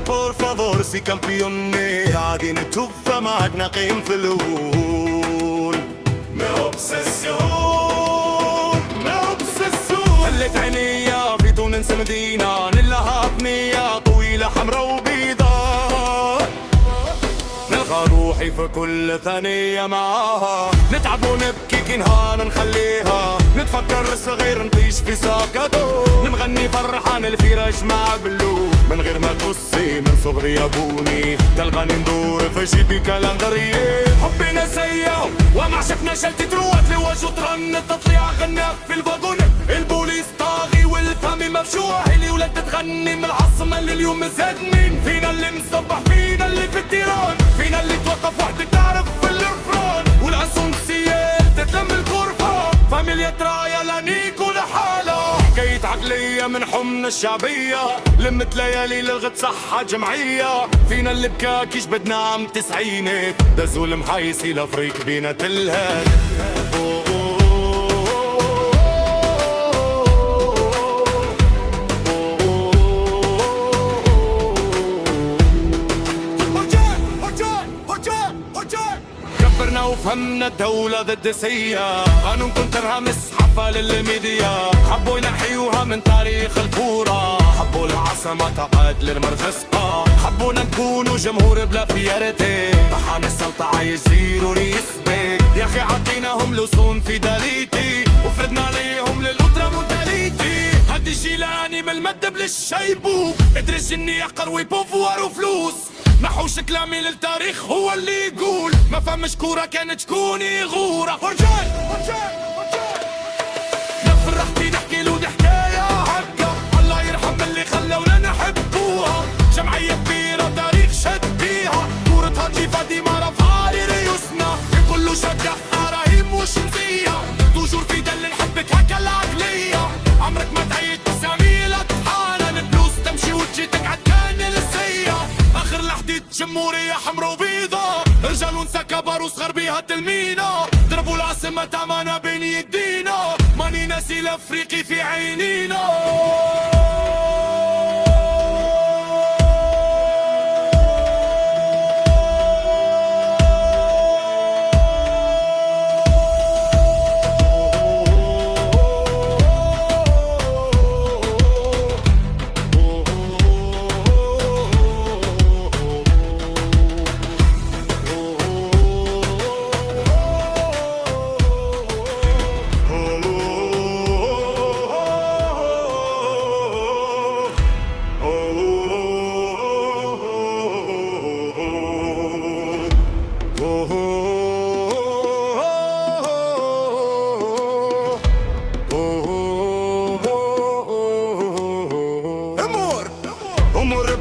Por favor, si campione قاعدين نتوب فما عدنا قيم في الأول. ما obsession خليت عينيا في تونس مدينة نلها بنية طويلة حمرا وبيضاء، نلقى روحي في كل ثانية معاها، نتعب ونبكي كي نهار نخليها، نتفكر صغير نطيش في ساكاتو، نغني فرحان الفراش مع بلو، من غير ما تبصي من صغري يا بوني تلقاني ندور في جيبي كالندري. حبنا سيا وما شفنا شلتي تروات لوجه ترن تطلع غناك في الفاغون، البوليس طاغي والفامي مفشوح، اللي ولاد تغني من العاصمة اللي اليوم زاد مين فينا اللي مصبح، فينا اللي في التيران، فينا اللي توقف وحدك تعرف في الرفران، والاسونسيال تتلم الغرفة، فاميليا ترايا لا نيكو لحالة، حكاية عقلية من حمنا الشعبية، لمت ليالي للغد صحة جمعية، فينا اللي بكاكيش بدنا عام تسعينات، دزوا المحايسي لافريك بينا تلهات. كبرنا وفهمنا الدولة ضد سيئة، قانون كنت ترهمس حفا للميديا، حبوا ينحيوها من تاريخ الكورة، حبوا العاصمة تقعد للمرفسقة، حبونا نكونوا جمهور بلا فيارتي، طحان السلطة عايش زيرو يسبك، يا اخي عطيناهم لصون في داليتي، وفرضنا عليهم للأوترا مونتاليتي، هدي جيلاني من المدب للشيبوب، ادرس اني اقروي بوفوار وفلوس، محوش كلامي للتاريخ هو اللي يقول، ما فهمش كورة كانت تكوني غورة، ورجال نفرحتي نحكي له دي حكاية هكا، الله يرحم اللي خلونا نحبوها، جمعية كبيرة تاريخ شد بيها، كورتها جيفة ديما رفعها لريوسنا، كله شجعها رهيم وشمسية، توجور في دل نحبك هكا العقلية، عمرك ما تعيد تساميلة تحانن، البلوس تمشي وتجي تقعد كان السية، اخر لحظة جمهورية حمرا وبيضاء، رجال ونسا كبر وصغر بيها تلمينا، ضربوا العاصمة تمانا بين يدينا، ماني ناسي الافريقي في عينينا.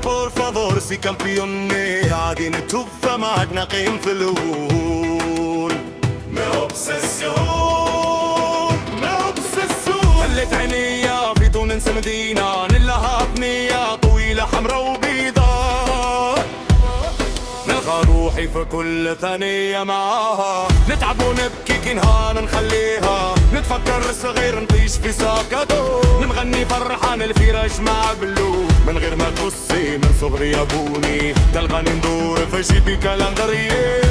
Por favor, si campione قاعدين نتوب فما عدنا قيم في الأول. ما obsession خليت عينيا في تونس مدينة نلها بنية طويلة حمرا وبيضاء، نلقى روحي في كل ثانية معاها، نتعب ونبكي كي نهار نخليها، نتفكر صغير نطيش في ساكاتو، نغني فرحان الفراش مع بلو، من غير ما تبصي من صغري يا بوني تلقاني ندور في جيبي كالندري.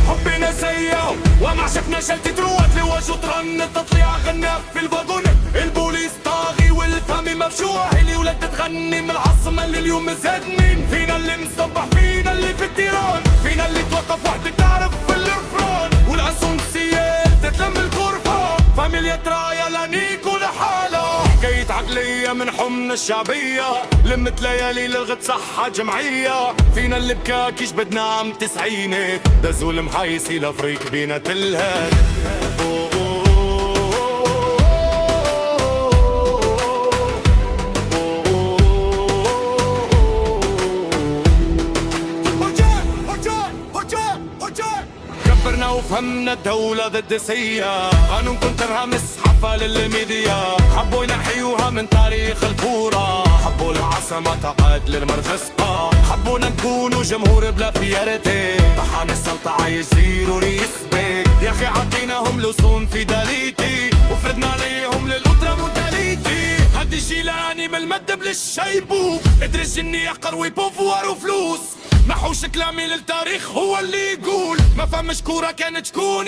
حبنا سيا وما شفنا شلتي تروات لوجه ترن تطلع غناك في الفاغون، البوليس طاغي والفامي مفشوح، اللي ولاد تغني من العاصمة اللي اليوم زاد مين فينا اللي مصبح، فينا اللي في التيران، فينا اللي توقف وحدك تعرف في الرفران، والاسونسيال تتلم الغرفة، فاميليا ترايا لا نيكو لحالة، حكاية عقلية من حمنا الشعبية، لمت ليالي للغد صحة جمعية، فينا اللي بكاكيش بدنا عام تسعينات، دزوا المحايسي لافريك بينا تلهات. كبرنا وفهمنا الدولة ضد سيئة، قانون كنت ترهمس حفل الميديا، حبوا ينحيوها من تاريخ الكورة، حبوا العاصمة تقعد للمرغسقة، حبونا نكونوا جمهور بلا فيارتي، طحان السلطة عايش زيرو يسبك، يا اخي عطيناهم لصون فيداليتي وفرضنا عليهم للأوترا مونتاليتي. هدي جيلاني من المدب للشيبوب، ادرس اني قروي بوفوار وفلوس، محوش كلامي للتاريخ هو اللي يقول، ما فمش كورة كانت تكون